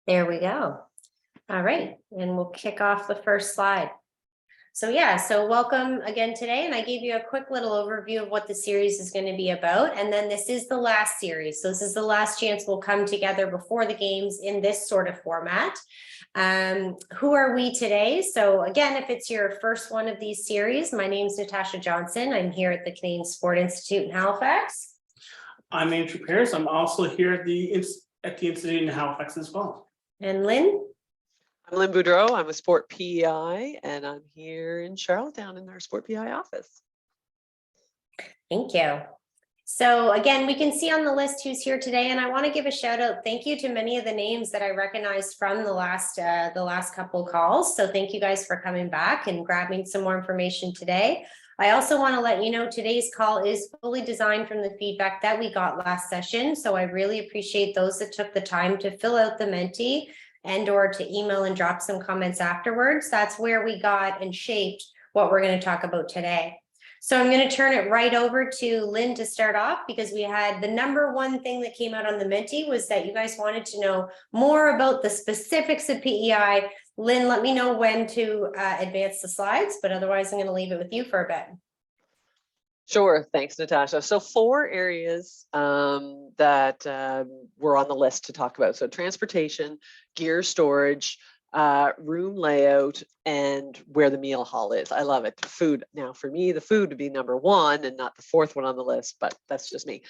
There we go. All right, and we'll kick off the first slide. So welcome again today, and I gave you a quick little overview of what the series is going to be about, and then this is the last series. So this is the last chance we'll come together before the games in this sort of format. Who are we today? So again, if it's your first one of these series, my name is Natasha Johnson. I'm here at the Canadian Sport Institute in Halifax. I'm Andrew Pearce. I'm also here at the Institute in Halifax as well. And Lynn? I'm Lynn Boudreau. I'm a sport PI, and I'm here in Charlottetown in our sport PI office. Thank you. So again, we can see on the list who's here today, and I want to give a shout out. Thank you to many of the names that I recognized from the last couple calls. So thank you guys for coming back and grabbing some more information today. I also want to let you know today's call is fully designed from the feedback that we got last session. So I really appreciate those that took the time to fill out the Menti and or to email and drop some comments afterwards. That's where we got and shaped what we're going to talk about today. So I'm going to turn it right over to Lynn to start off, because we had the number one thing that came out on the Menti was that you guys wanted to know more about the specifics of PEI. Lynn, let me know when to advance the slides, but otherwise I'm going to leave it with you for a bit. Sure. Thanks, Natasha. So 4 areas that were on the list to talk about. So transportation, gear storage, room layout, and where the meal hall is. I love it. Food. Now for me, the food would be number 1 and not the 4th one on the list, but that's just me.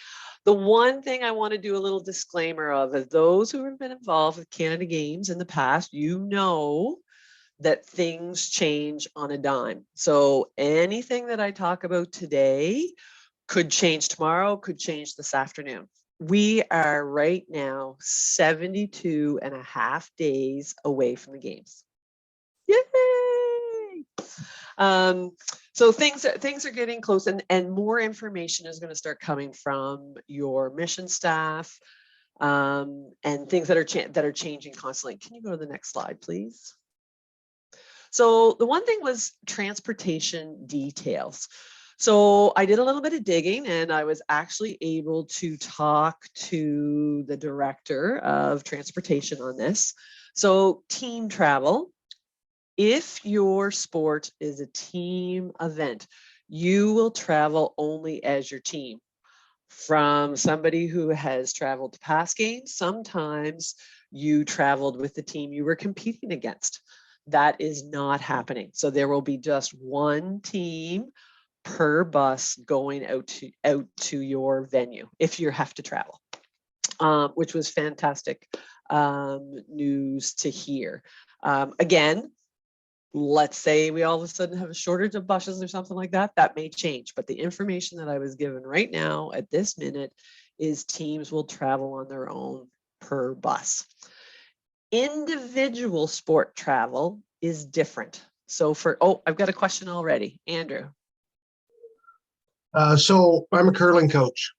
The one thing I want to do a little disclaimer of is those who have been involved with Canada Games in the past, you know that things change on a dime. So anything that I talk about today could change tomorrow, could change this afternoon. We are right now 72 and a half days away from the games. Yay! So things are getting close, and more information is going to start coming from your mission staff, and things that are changing constantly. Can you go to the next slide, please? So the one thing was transportation details. So I did a little bit of digging, and I was actually able to talk to the director of transportation on this. So team travel, if your sport is a team event, you will travel only as your team. From somebody who has traveled to past games, sometimes you traveled with the team you were competing against. That is not happening. So there will be just one team per bus going out to your venue if you have to travel, which was fantastic news to hear. Again, let's say we all of a sudden have a shortage of buses or something like that, that may change. But the information that I was given right now at this minute is teams will travel on their own per bus. Individual sport travel is different. So I've got a question already. Andrew. So I'm a curling coach,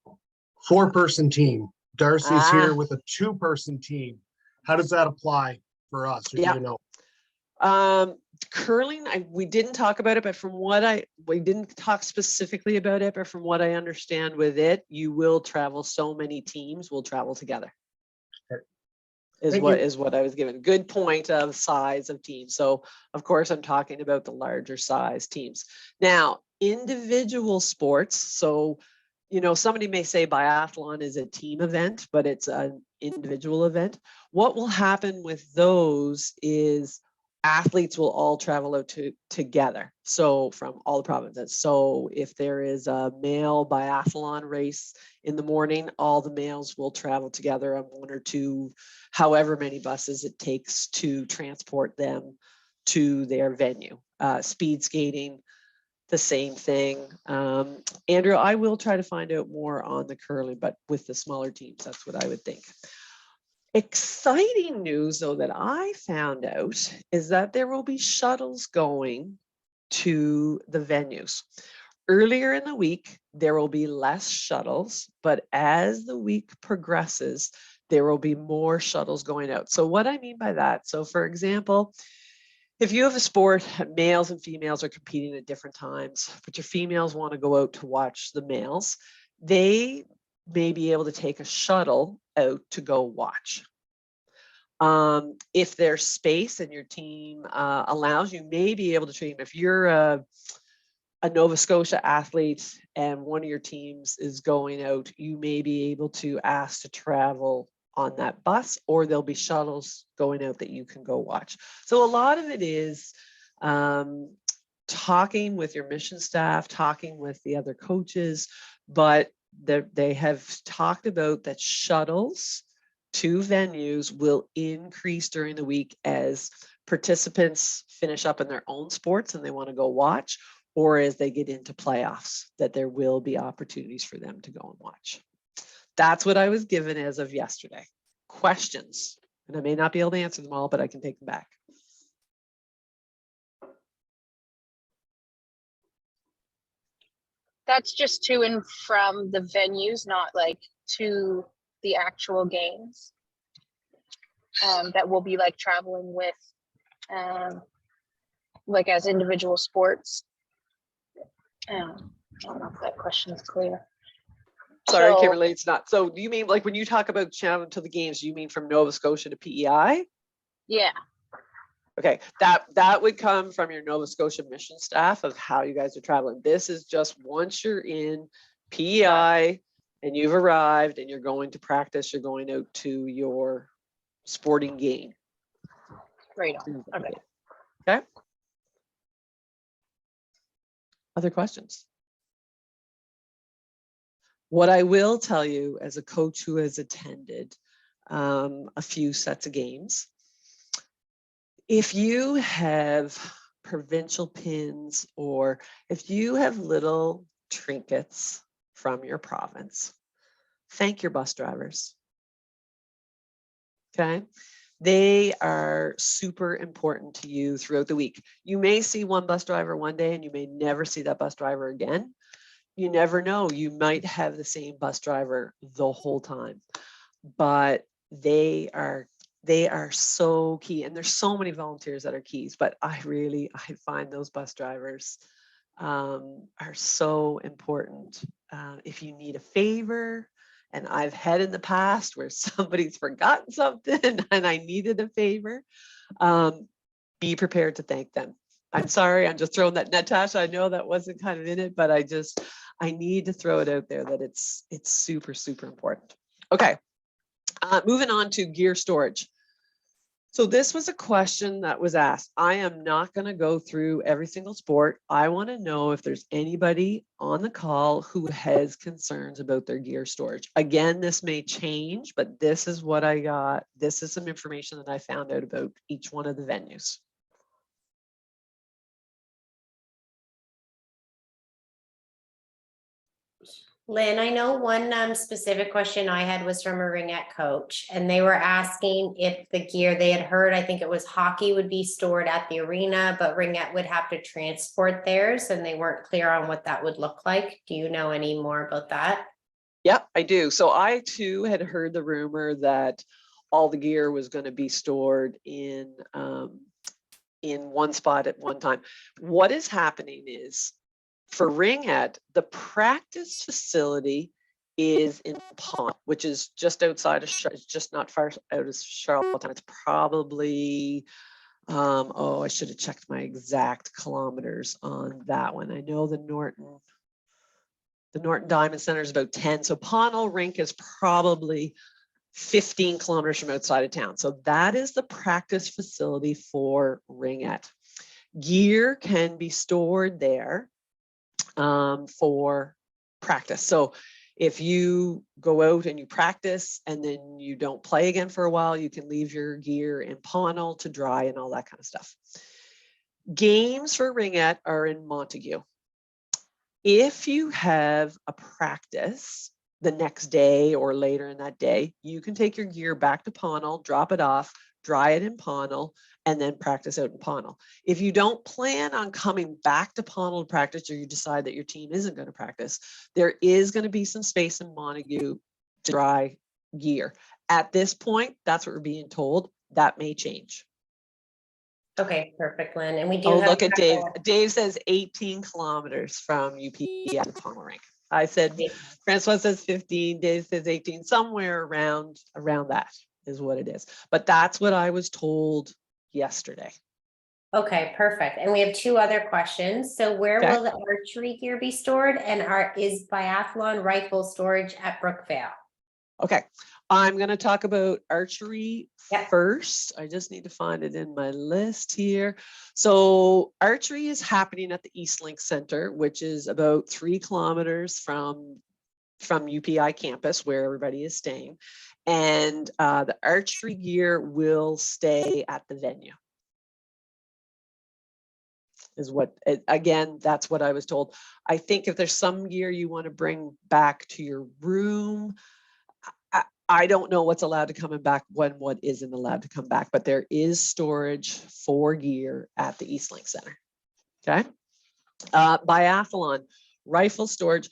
4-person team. Darcy's here with a 2-person team. How does that apply for us? Or do you know? Curling, we didn't talk about it, but we didn't talk specifically about it, but from what I understand with it, you will travel, so many teams will travel together. Is what I was given. Good point of size of teams. So of course I'm talking about the larger size teams. Now, individual sports. So, you know, somebody may say biathlon is a team event, but it's an individual event. What will happen with those is athletes will all travel out together. So from all the provinces. So if there is a male biathlon race in the morning, all the males will travel together on 1 or 2, however many buses it takes to transport them to their venue. Speed skating, the same thing. Andrew, I will try to find out more on the curling, but with the smaller teams, that's what I would think. Exciting news, though, that I found out is that there will be shuttles going to the venues. Earlier in the week, there will be less shuttles, but as the week progresses, there will be more shuttles going out. So what I mean by that, so for example, if you have a sport, males and females are competing at different times, but your females want to go out to watch the males, they may be able to take a shuttle out to go watch. If there's space and your team allows, you may be able to train. If you're a Nova Scotia athlete and one of your teams is going out, you may be able to ask to travel on that bus, or there'll be shuttles going out that you can go watch. So a lot of it is talking with your mission staff, talking with the other coaches, but they have talked about that shuttles to venues will increase during the week as participants finish up in their own sports and they want to go watch, or as they get into playoffs, that there will be opportunities for them to go and watch. That's what I was given as of yesterday. Questions, and I may not be able to answer them all, but I can take them back. That's just to and from the venues, not like to the actual games that we'll be like traveling with, like as individual sports. I don't know if that question is clear. Sorry, So- Kimberly, it's not. So do you mean like when you talk about traveling to the games, you mean from Nova Scotia to PEI? Yeah, Okay, that would come from your Nova Scotia mission staff of how you guys are traveling. This is just once you're in PEI and you've arrived and you're going to practice, you're going out to your sporting game. right on. Okay. Okay. Other questions? What I will tell you as a coach who has attended a few sets of games, if you have provincial pins or if you have little trinkets from your province, thank your bus drivers. Okay. They are super important to you throughout the week. You may see one bus driver one day and you may never see that bus driver again. You never know. You might have the same bus driver the whole time, but they are so key. And there's so many volunteers that are keys, but I find those bus drivers are so important. If you need a favor, and I've had in the past where somebody's forgotten something and I needed a favor, be prepared to thank them. I'm sorry, I'm just throwing that, Natasha, I know that wasn't kind of in it, but I need to throw it out there that it's super, super important. Okay, moving on to gear storage. So this was a question that was asked. I am not going to go through every single sport. I want to know if there's anybody on the call who has concerns about their gear storage. Again, this may change, but this is what I got. This is some information that I found out about each one of the venues. Lynn, I know one specific question I had was from a ringette coach, and they were asking if the gear they had heard, I think it was hockey would be stored at the arena, but ringette would have to transport theirs, and they weren't clear on what that would look like. Do you know any more about that? Yep, I do. So I too had heard the rumor that all the gear was going to be stored in one spot at one time. What is happening is, for ringette, the practice facility is in Pont, which is just outside of, it's just not far out of Charlottetown. It's probably, I should have checked my exact kilometers on that one. I know the Norton Diamond Center is about 10. So Pownal Rink is probably 15 kilometers from outside of town. So that is the practice facility for ringette. Gear can be stored there for practice. So if you go out and you practice and then you don't play again for a while, you can leave your gear in Pownal to dry and all that kind of stuff. Games for ringette are in Montague. If you have a practice the next day or later in that day, you can take your gear back to Pownal, drop it off, dry it in Pownal, and then practice out in Pownal. If you don't plan on coming back to Pownal to practice, or you decide that your team isn't going to practice, there is going to be some space in Montague to dry gear. At this point, that's what we're being told. That may change. Okay, perfect, Lynn. And we do Oh, have look a at Dave. couple- Dave says 18 kilometers from UP at the Pownal Rink. I said, Francois says 15, Dave says 18, somewhere around that is what it is. But that's what I was told yesterday. Okay, perfect. And we have two other questions. So where Okay. will the archery gear be stored, and is biathlon rifle storage at Brookvale? Okay, I'm going to talk about archery Yep. first. I just need to find it in my list here. So archery is happening at the Eastlink Center, which is about 3 kilometers from UPI campus where everybody is staying. And the archery gear will stay at the venue. Is what, again, that's what I was told. I think if there's some gear you want to bring back to your room, I don't know what's allowed to come back when what isn't allowed to come back, but there is storage for gear at the Eastlink Center. Okay. Biathlon rifle storage.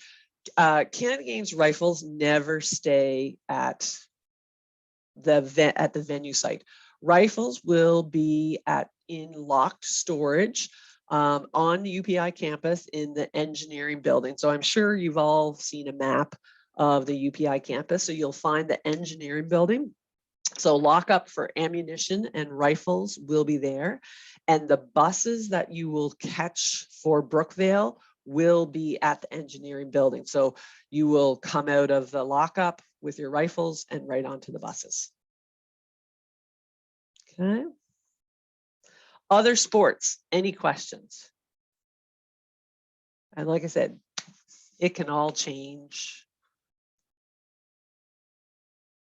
Canada Games rifles never stay at the venue site. Rifles will be in locked storage on the UPI campus in the engineering building. So I'm sure you've all seen a map of the UPI campus. So you'll find the engineering building. So lockup for ammunition and rifles will be there. And the buses that you will catch for Brookvale will be at the engineering building. So you will come out of the lockup with your rifles and right onto the buses. Okay. Other sports, any questions? And like I said, it can all change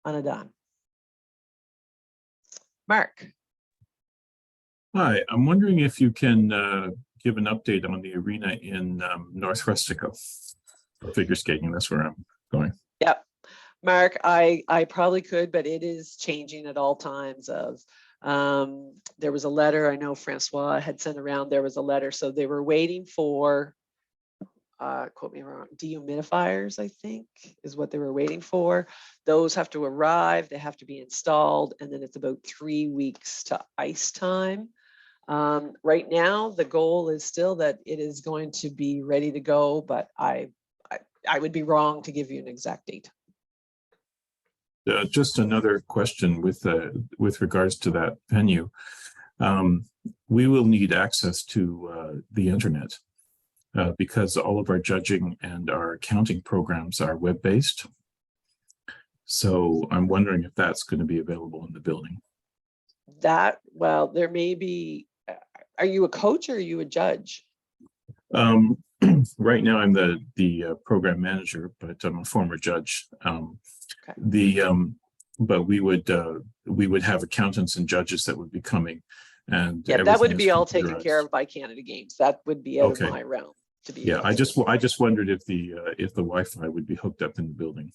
on a dime. Mark. Hi, I'm wondering if you can give an update on the arena in North Rustico for figure skating. That's where I'm going. Yep. Mark, I probably could, but it is changing at all times. There was a letter, I know Francois had sent around, there was a letter. So they were waiting for, quote me wrong, dehumidifiers, I think is what they were waiting for. Those have to arrive, they have to be installed, and then it's about 3 weeks to ice time. Right now, the goal is still that it is going to be ready to go, but I would be wrong to give you an exact date. Just another question with regards to that venue. We will need access to the internet because all of our judging and our accounting programs are web-based. So I'm wondering if that's going to be available in the building. Well, there may be. Are you a coach or are you a judge? Right now, I'm the program manager, but I'm a former judge. Okay. But we would have accountants and judges that would be coming, and yeah, that would be all taken care of by Canada Games. That would be out of my realm to be. Yeah, I just wondered if the Wi-Fi would be hooked up in the building.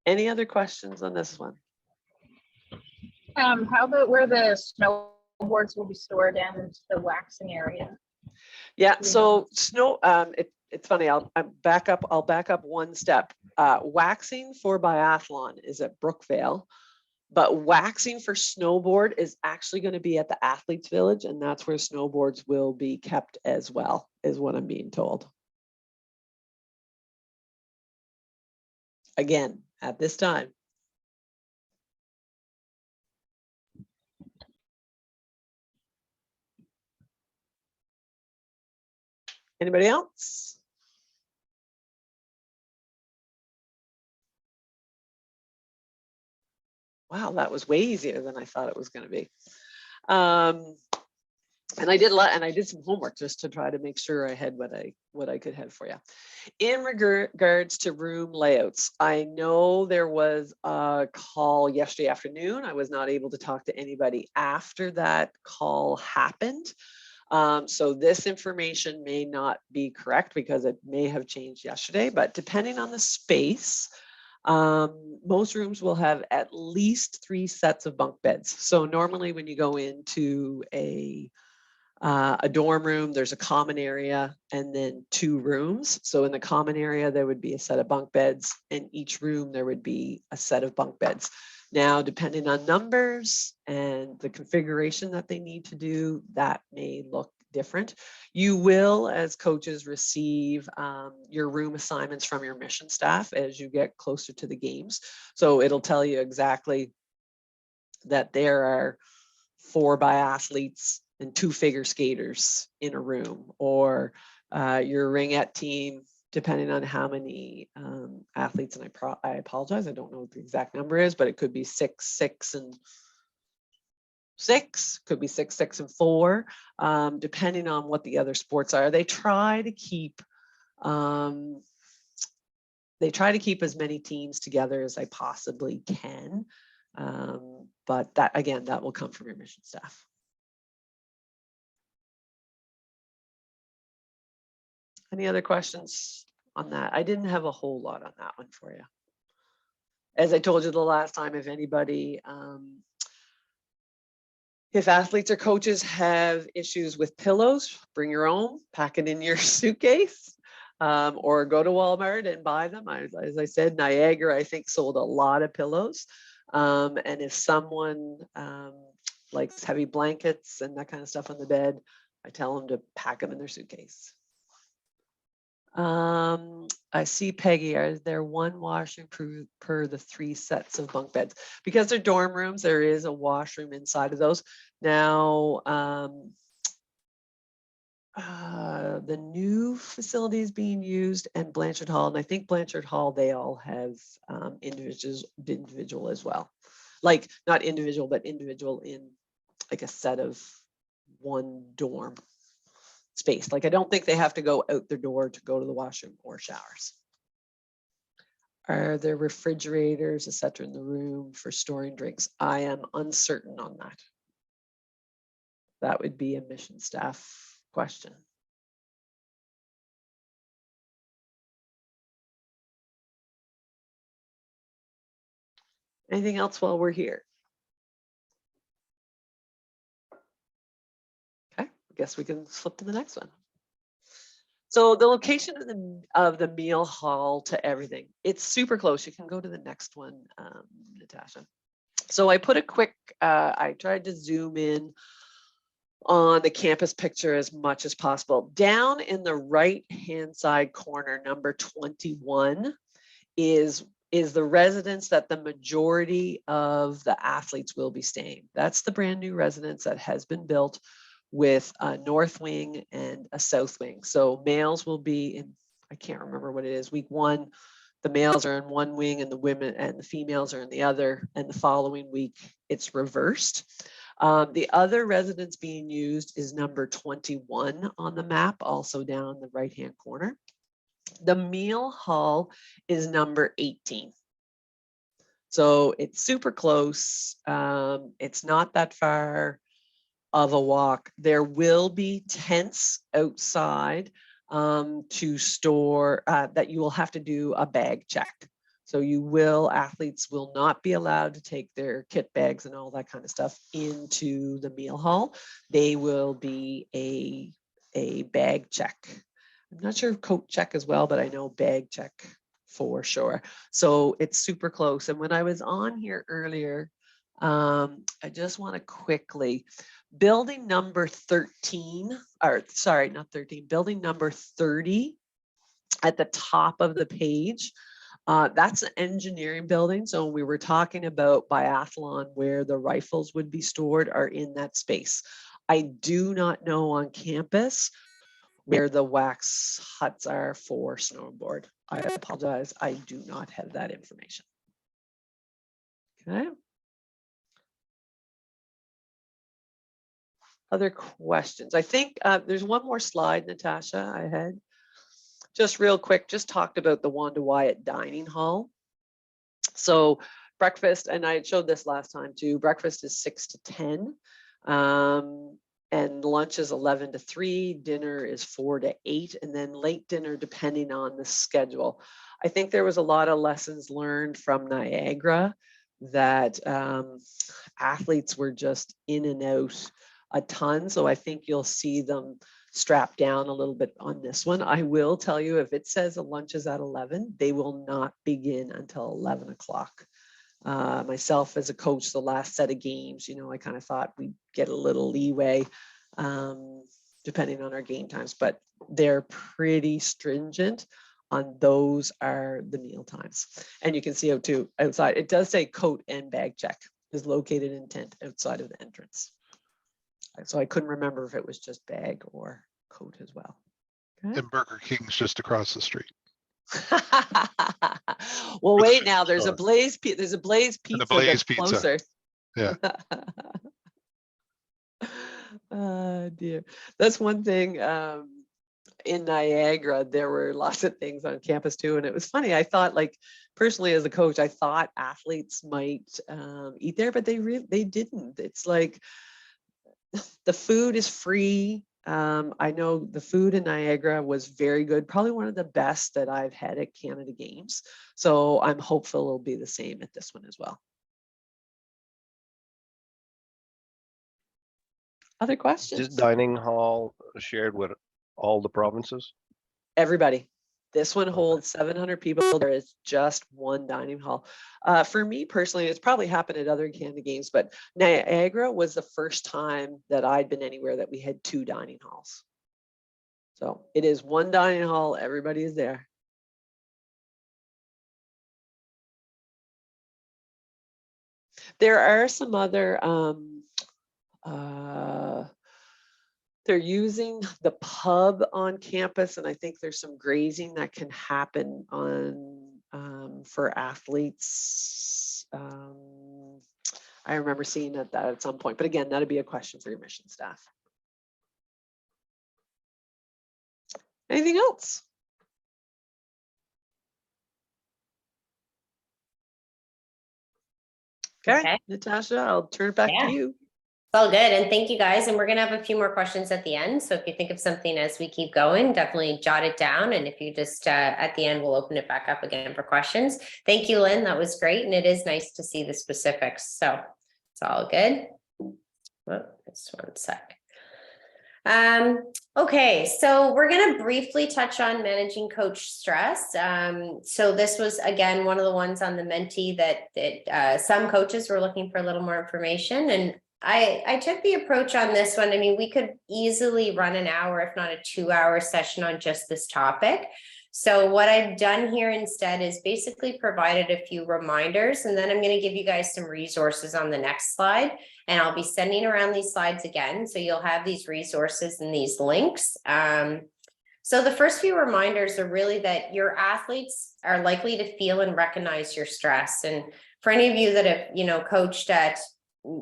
Any other questions on this one? How about where the snowboards will be stored and the waxing area? Yeah, so snow, it's funny, I'll back up one step. Waxing for biathlon is at Brookvale, but waxing for snowboard is actually going to be at the Athletes Village, and that's where snowboards will be kept as well, is what I'm being told. Again, at this time. Anybody else? Wow, that was way easier than I thought it was going to be. And I did some homework just to try to make sure I had what I could have for you. In regards to room layouts, I know there was a call yesterday afternoon. I was not able to talk to anybody after that call happened. So this information may not be correct because it may have changed yesterday, but depending on the space, most rooms will have at least 3 sets of bunk beds. So normally when you go into a dorm room, there's a common area and then 2 rooms. So in the common area, there would be a set of bunk beds, and each room there would be a set of bunk beds. Now, depending on numbers and the configuration that they need to do, that may look different. You will, as coaches, receive your room assignments from your mission staff as you get closer to the games. So it'll tell you exactly that there are 4 biathletes and 2 figure skaters in a room, or your ringette team, depending on how many athletes, and I apologize, I don't know what the exact number is, but it could be 6, 6, and 6, could be 6, 6, and 4, depending on what the other sports are. They try to keep as many teams together as they possibly can. But that, again, that will come from your mission staff. Any other questions on that? I didn't have a whole lot on that one for you. As I told you the last time, if anybody, if athletes or coaches have issues with pillows, bring your own, pack it in your suitcase, or go to Walmart and buy them. As I said, Niagara, I think, sold a lot of pillows. And if someone likes heavy blankets and that kind of stuff on the bed, I tell them to pack them in their suitcase. I see Peggy, is there one washroom per the 3 sets of bunk beds? Because they're dorm rooms, there is a washroom inside of those. Now, the new facility is being used, and Blanchard Hall, and I think Blanchard Hall, they all have individual as well. Like, not individual, but individual in like a set of 1 dorm space. Like, I don't think they have to go out their door to go to the washroom or showers. Are there refrigerators, etc., in the room for storing drinks? I am uncertain on that. That would be a mission staff question. Anything else while we're here? Okay, I guess we can flip to the next one. So the location of the meal hall to everything, it's super close. You can go to the next one, Natasha. So I put a quick, I tried to zoom in on the campus picture as much as possible. Down in the right-hand side corner, number 21, is the residence that the majority of the athletes will be staying. That's the brand new residence that has been built with a north wing and a south wing. So males will be in, I can't remember what it is, week 1, the males are in one wing and the women and the females are in the other, and the following week it's reversed. The other residence being used is number 21 on the map, also down in the right-hand corner. The meal hall is number 18. So it's super close. It's not that far of a walk. There will be tents outside to store that you will have to do a bag check. So athletes will not be allowed to take their kit bags and all that kind of stuff into the meal hall. They will be a bag check. I'm not sure if coat check as well, but I know bag check for sure. So it's super close. And when I was on here earlier, I just want to quickly, building number 13, or sorry, not 13, building number 30 at the top of the page. That's an engineering building. So we were talking about biathlon, where the rifles would be stored, are in that space. I do not know on campus where the wax huts are for snowboard. I apologize. I do not have that information. Okay. Other questions? I think there's one more slide, Natasha, I had. Just real quick, just talked about the Wanda Wyatt dining hall. So breakfast, and I showed this last time too, breakfast is 6 to 10. And lunch is 11 to 3, dinner is 4 to 8, and then late dinner depending on the schedule. I think there was a lot of lessons learned from Niagara that athletes were just in and out a ton. So I think you'll see them strap down a little bit on this one. I will tell you, if it says the lunch is at 11, they will not begin until 11 o'clock. Myself as a coach, the last set of games, I kind of thought we'd get a little leeway depending on our game times, but they're pretty stringent on those are the meal times. And you can see out too outside, it does say coat and bag check is located in tent outside of the entrance. So I couldn't remember if it was just bag or coat as well. Okay. And Burger King's just across the street. Well, With wait the now, there's a store. Blaze pizza And the that's Blaze Pizza. closer. Yeah. Oh dear. That's one thing. In Niagara, there were lots of things on campus too. And it was funny. I thought, like, personally as a coach, I thought athletes might eat there, but they didn't. It's like the food is free. I know the food in Niagara was very good, probably one of the best that I've had at Canada Games. So I'm hopeful it'll be the same at this one as well. Other questions? Is dining hall shared with all the provinces? Everybody. This one holds 700 people. There is just one dining hall. For me personally, it's probably happened at other Canada Games, but Niagara was the first time that I'd been anywhere that we had 2 dining halls. So it is one dining hall. Everybody is there. There are some other, they're using the pub on campus, and I think there's some grazing that can happen on for athletes. I remember seeing that at some point, but again, that'd be a question for your mission staff. Anything else? Okay, Natasha, I'll turn it back to you. It's all good. And thank you guys. And we're going to have a few more questions at the end. So if you think of something as we keep going, definitely jot it down. And if you just at the end, we'll open it back up again for questions. Thank you, Lynn. That was great. And it is nice to see the specifics. So it's all good. Oh, just one sec. Okay, so we're going to briefly touch on managing coach stress. So this was, again, one of the ones on the Menti that some coaches were looking for a little more information. And I took the approach on this one. I mean, we could easily run an hour, if not a 2-hour session on just this topic. So what I've done here instead is basically provided a few reminders, and then I'm going to give you guys some resources on the next slide, and I'll be sending around these slides again. So you'll have these resources and these links. So the first few reminders are really that your athletes are likely to feel and recognize your stress. And for any of you that have, coached at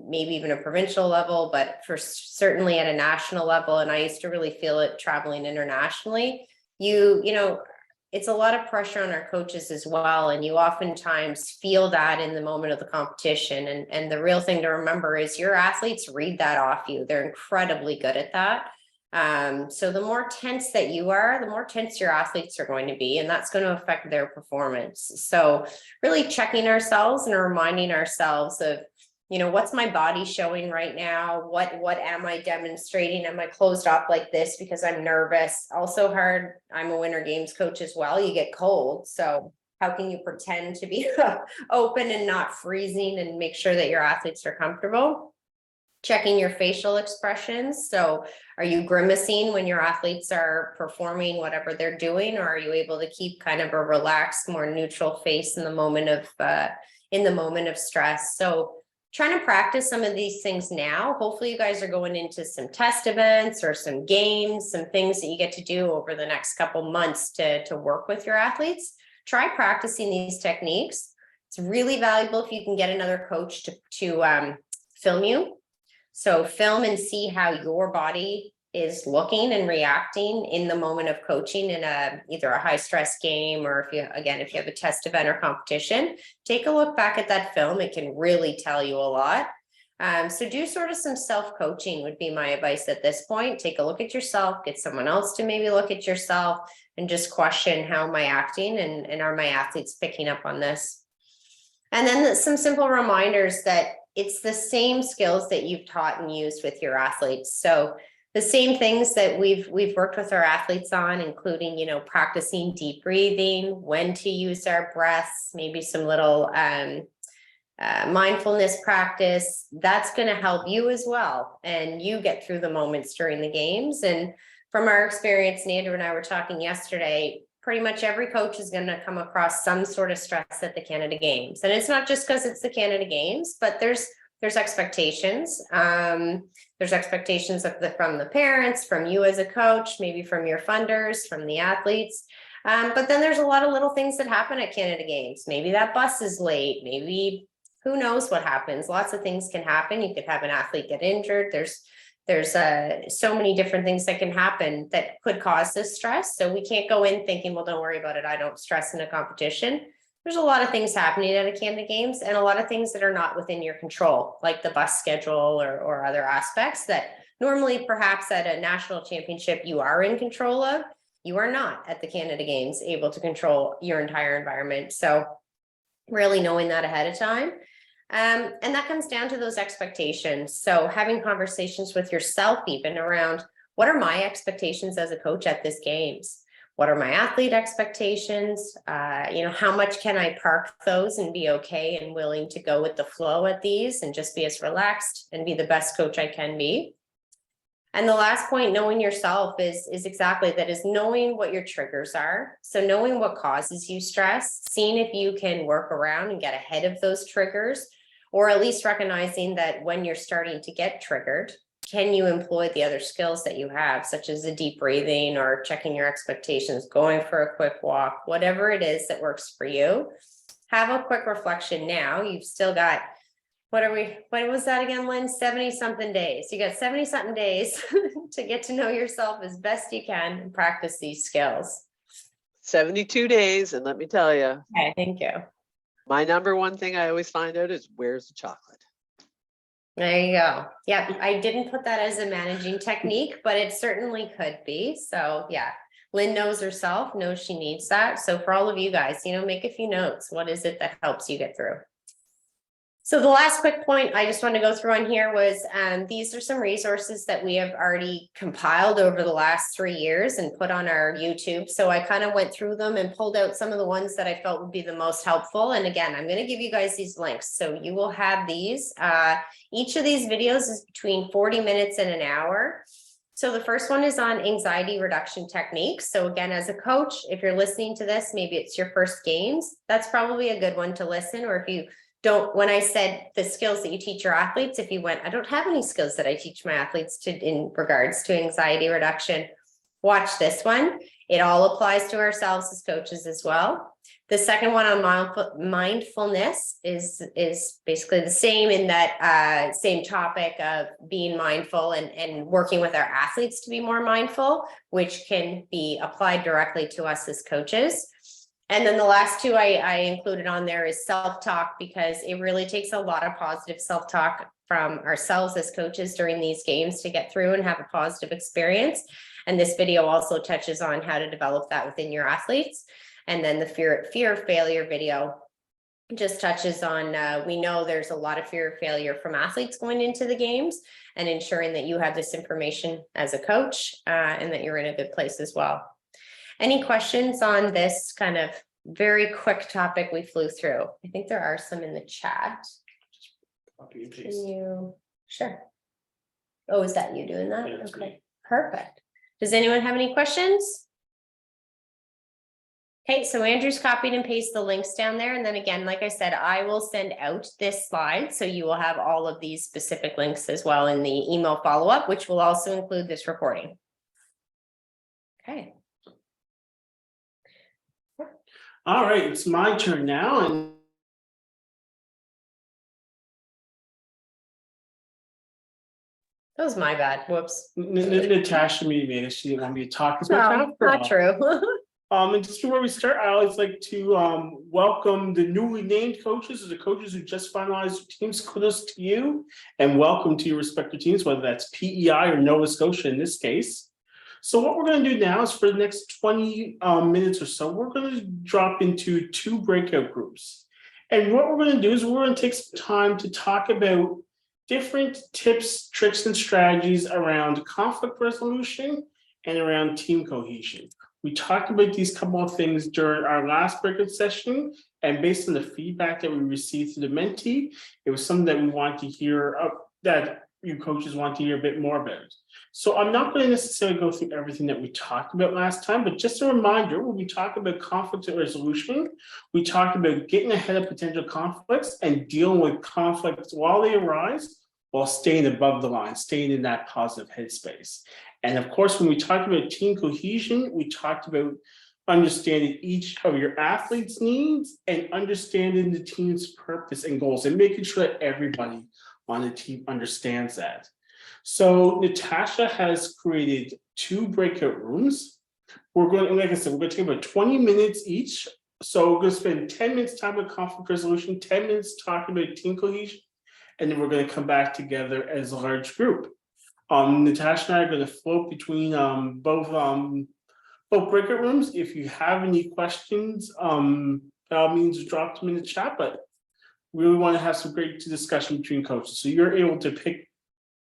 maybe even a provincial level, but for certainly at a national level, and I used to really feel it traveling internationally, it's a lot of pressure on our coaches as well. And you oftentimes feel that in the moment of the competition. And the real thing to remember is your athletes read that off you. They're incredibly good at that. So the more tense that you are, the more tense your athletes are going to be, and that's going to affect their performance. So really checking ourselves and reminding ourselves of, what's my body showing right now? What am I demonstrating? Am I closed off like this because I'm nervous? Also hard. I'm a Winter Games coach as well. You get cold. So how can you pretend to be open and not freezing and make sure that your athletes are comfortable? Checking your facial expressions. So are you grimacing when your athletes are performing whatever they're doing, or are you able to keep kind of a relaxed, more neutral face in the moment of stress? So trying to practice some of these things now. Hopefully you guys are going into some test events or some games, some things that you get to do over the next couple months to work with your athletes. Try practicing these techniques. It's really valuable if you can get another coach to film you. So film and see how your body is looking and reacting in the moment of coaching in either a high stress game, or if you have a test event or competition, take a look back at that film. It can really tell you a lot. So do sort of some self-coaching would be my advice at this point. Take a look at yourself, get someone else to maybe look at yourself, and just question, how am I acting, and are my athletes picking up on this? And then some simple reminders that it's the same skills that you've taught and used with your athletes. So the same things that we've worked with our athletes on, including, practicing deep breathing, when to use our breaths, maybe some little mindfulness practice, that's going to help you as well. And you get through the moments during the games. And from our experience, and Andrew and I were talking yesterday, pretty much every coach is going to come across some sort of stress at the Canada Games. And it's not just because it's the Canada Games, but there's expectations. There's expectations from the parents, from you as a coach, maybe from your funders, from the athletes. But then there's a lot of little things that happen at Canada Games. Maybe that bus is late, maybe who knows what happens. Lots of things can happen. You could have an athlete get injured. There's so many different things that can happen that could cause this stress. So we can't go in thinking, well, don't worry about it, I don't stress in a competition. There's a lot of things happening at a Canada Games and a lot of things that are not within your control, like the bus schedule or other aspects that normally perhaps at a national championship you are in control of. You are not at the Canada Games able to control your entire environment. So really knowing that ahead of time. And that comes down to those expectations. So having conversations with yourself even around what are my expectations as a coach at this games? What are my athlete expectations? How much can I park those and be okay and willing to go with the flow at these and just be as relaxed and be the best coach I can be? And the last point, knowing yourself is exactly that, is knowing what your triggers are. So knowing what causes you stress, seeing if you can work around and get ahead of those triggers, or at least recognizing that when you're starting to get triggered, can you employ the other skills that you have, such as the deep breathing or checking your expectations, going for a quick walk, whatever it is that works for you. Have a quick reflection now. You've still got, what was that again, Lynn? 70 something days. You got 70 something days to get to know yourself as best you can and practice these skills. 72 days. And let me tell you, Okay, thank you. my number one thing I always find out is where's the chocolate? There you go. Yeah, I didn't put that as a managing technique, but it certainly could be. So yeah, Lynn knows herself, knows she needs that. So for all of you guys, make a few notes. What is it that helps you get through? So the last quick point I just want to go through on here was these are some resources that we have already compiled over the last 3 years and put on our YouTube. So I kind of went through them and pulled out some of the ones that I felt would be the most helpful. And again, I'm going to give you guys these links. So you will have these. Each of these videos is between 40 minutes and an hour. So the first one is on anxiety reduction techniques. So again, as a coach, if you're listening to this, maybe it's your first games, that's probably a good one to listen. Or if you don't, when I said the skills that you teach your athletes, if you went, I don't have any skills that I teach my athletes in regards to anxiety reduction, watch this one. It all applies to ourselves as coaches as well. The second one on mindfulness is basically the same in that same topic of being mindful and working with our athletes to be more mindful, which can be applied directly to us as coaches. And then the last two I included on there is self-talk, because it really takes a lot of positive self-talk from ourselves as coaches during these games to get through and have a positive experience. And this video also touches on how to develop that within your athletes. And then the fear of failure video just touches on, we know there's a lot of fear of failure from athletes going into the games, and ensuring that you have this information as a coach and that you're in a good place as well. Any questions on this kind of very quick topic we flew through? I think there are some in the chat. Copy and Can paste. you? Sure. Oh, is that you doing that? Yeah, that's Okay, me. perfect. Does anyone have any questions? Okay, so Andrew's copied and pasted the links down there. And then again, like I said, I will send out this slide. So you will have all of these specific links as well in the email follow-up, which will also include this recording. Okay. All right, it's my turn now, and That was my bad. Whoops. Natasha made it. She didn't want me to talk. It's my No, time for not true. And just before we start, I always like to welcome the newly named coaches, or the coaches who just finalized their teams. Kudos to you, and welcome to your respective teams, whether that's PEI or Nova Scotia in this case. So what we're going to do now is, for the next 20 minutes or so, we're going to drop into 2 breakout groups. And what we're going to do is we're going to take some time to talk about different tips, tricks, and strategies around conflict resolution and around team cohesion. We talked about these couple of things during our last breakout session, and based on the feedback that we received through the mentee, it was something that we want to hear, that you coaches want to hear a bit more about. So I'm not going to necessarily go through everything that we talked about last time, but just a reminder, when we talk about conflict resolution, we talked about getting ahead of potential conflicts and dealing with conflicts while they arise, while staying above the line, staying in that positive headspace. And of course, when we talked about team cohesion, we talked about understanding each of your athletes' needs and understanding the team's purpose and goals and making sure that everybody on the team understands that. So Natasha has created 2 breakout rooms. We're going, like I said, we're going to take about 20 minutes each. So we're going to spend 10 minutes talking about conflict resolution, 10 minutes talking about team cohesion, and then we're going to come back together as a large group. Natasha and I are going to float between both breakout rooms. If you have any questions, by all means drop them in the chat, but we really want to have some great discussion between coaches. So you're able to pick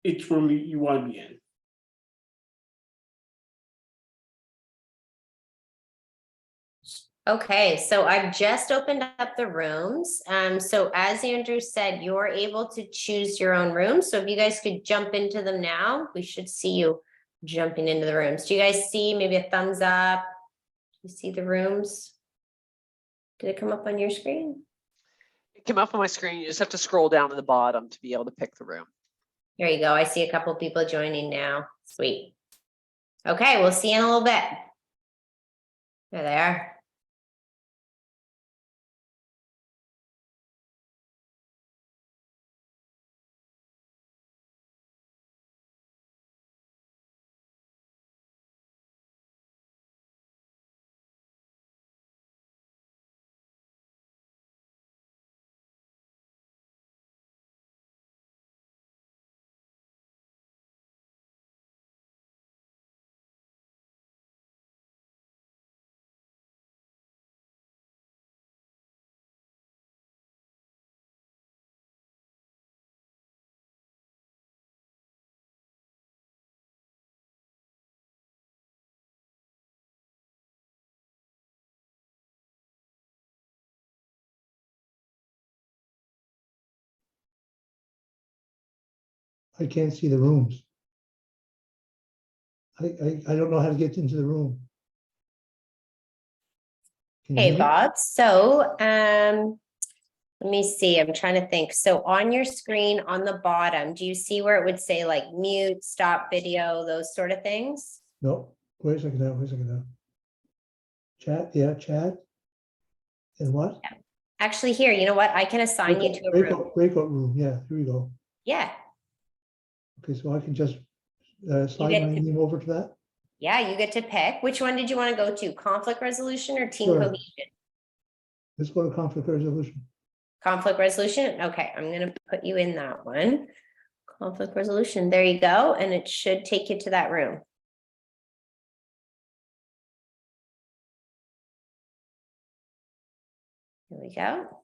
each room you want to be in. Okay, so I've just opened up the rooms. So as Andrew said, you're able to choose your own room. So if you guys could jump into them now, we should see you jumping into the rooms. Do you guys see maybe a thumbs up? Do you see the rooms? Did it come up on your screen? It came up on my screen. You just have to scroll down to the bottom to be able to pick the room. There you go. I see a couple people joining now. Sweet. Okay, we'll see you in a little bit. There they are. I can't see the rooms. I don't know how to get into the room. Can you Hey, hear me? Bob. So, let me see. I'm trying to think. So on your screen on the bottom, do you see where it would say like mute, stop video, those sort of things? No, wait a second now, wait a second now. Chat, yeah, chat. And what? Actually, here, you know what? I can assign you to a room. Breakout room, yeah, here we go. Yeah, Okay, so I can just slide get my to- name over to that? yeah, you get to pick. Which one did you want to go to? Conflict resolution or team Sure. cohesion? Let's go to conflict resolution. Conflict resolution. Okay, I'm gonna put you in that one. Conflict resolution. There you go. And it should take you to that room. Here we go.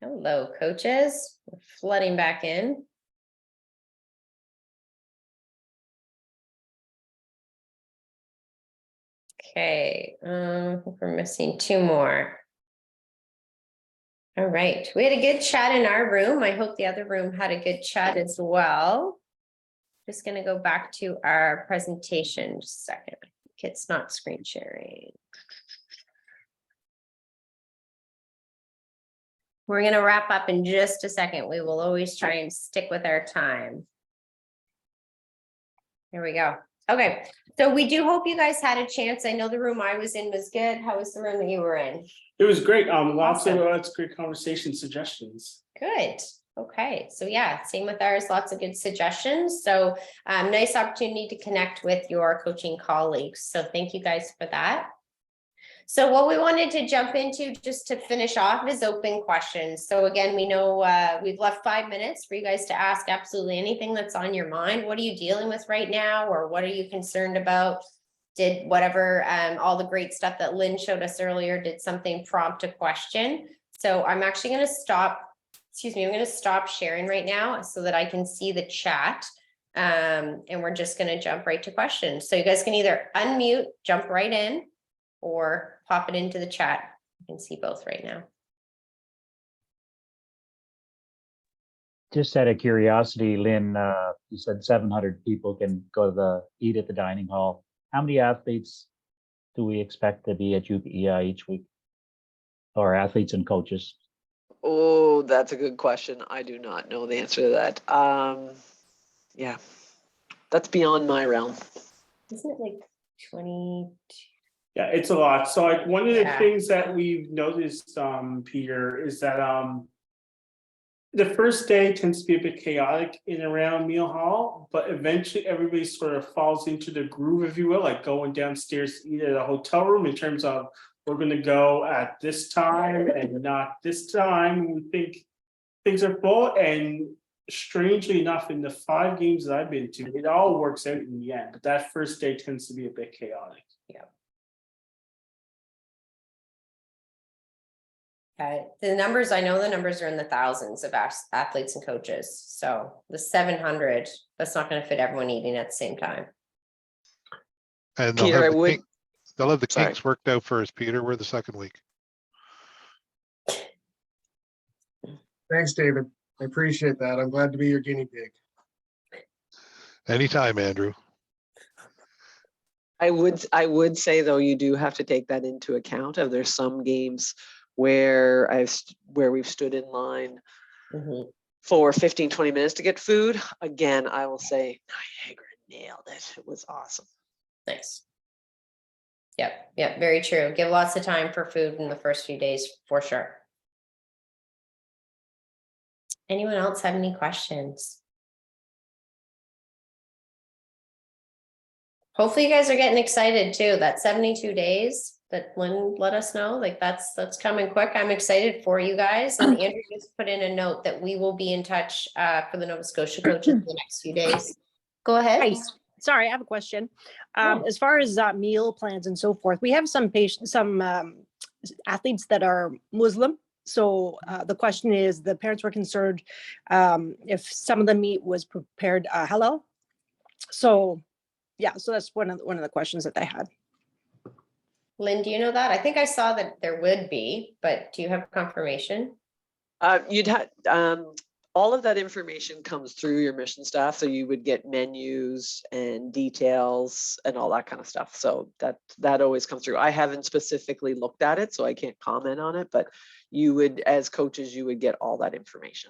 Hello, coaches. We're flooding back in. Okay, I think we're missing two more. All right, we had a good chat in our room. I hope the other room had a good chat as well. Just gonna go back to our presentation just a second. I think it's not screen sharing. We're going to wrap up in just a second. We will always try and stick with our time. Here we go. Okay, so we do hope you guys had a chance. I know the room I was in was good. How was the room that you were in? It was great. Lots Awesome. of great conversation suggestions. Good. Okay, so yeah, same with ours, lots of good suggestions. So nice opportunity to connect with your coaching colleagues. So thank you guys for that. So what we wanted to jump into just to finish off is open questions. So again, we know we've left 5 minutes for you guys to ask absolutely anything that's on your mind. What are you dealing with right now? Or what are you concerned about? Did whatever, all the great stuff that Lynn showed us earlier, did something prompt a question? So I'm actually going to stop, I'm going to stop sharing right now so that I can see the chat. And we're just going to jump right to questions. So you guys can either unmute, jump right in, or pop it into the chat. You can see both right now. Just out of curiosity, Lynn, you said 700 people can go to eat at the dining hall. How many athletes do we expect to be at UPEI each week? Or athletes and coaches? Oh, that's a good question. I do not know the answer to that. Yeah, that's beyond my realm. Isn't it like 20? Yeah, it's a lot. So like one of the Yeah. things that we've noticed, Peter, is that the first day tends to be a bit chaotic in and around Meal Hall, but eventually everybody sort of falls into the groove, if you will, like going downstairs to eat at a hotel room in terms of we're going to go at this time and not this time. We think things are full, and strangely enough, in the 5 games that I've been to, it all works out in the end. But that first day tends to be a bit chaotic. Yeah. The numbers, I know the numbers are in the thousands of athletes and coaches. So the 700, that's not going to fit everyone eating at the same time. And Peter, they'll have the Sorry. kinks worked out first, Peter. We're the second week. Thanks, David. I appreciate that. I'm glad to be your guinea pig. Anytime, Andrew. I would say though, you do have to take that into account. There's some games where we've stood in line for 15, 20 minutes to get food. Again, I will say Niagara nailed it. It was awesome. Nice. Yep, very true. Give lots of time for food in the first few days for sure. Anyone else have any questions? Hopefully you guys are getting excited too. That 72 days that Lynn let us know, like that's coming quick. I'm excited for you guys. And Andrew just put in a note that we will be in touch for the Nova Scotia coaches in the next few days. Go ahead. Hi. Sorry, I have a question. Yeah. As far as meal plans and so forth, we have some athletes that are Muslim. So the question is, the parents were concerned if some of the meat was prepared halal. So yeah, so that's one of the questions that they had. Lynn, do you know that? I think I saw that there would be, but do you have confirmation? You'd have all of that information comes through your mission staff, so you would get menus and details and all that kind of stuff. So that always comes through. I haven't specifically looked at it, so I can't comment on it, but you would, as coaches, you would get all that information.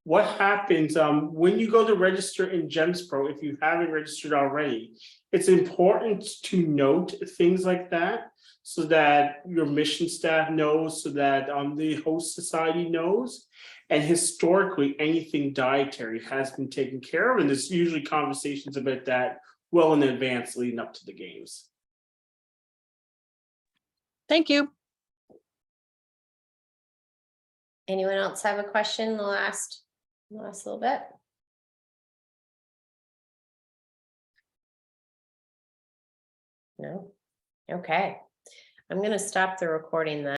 What happens when you go to register in GEMS Pro, if you haven't registered already? It's important to note things like that so that your mission staff knows, so that the host society knows. And historically, anything dietary has been taken care of, and there's usually conversations about that well in advance leading up to the games. Thank you. Anyone else have a question? The last little bit. No. Okay. I'm going to stop the recording then.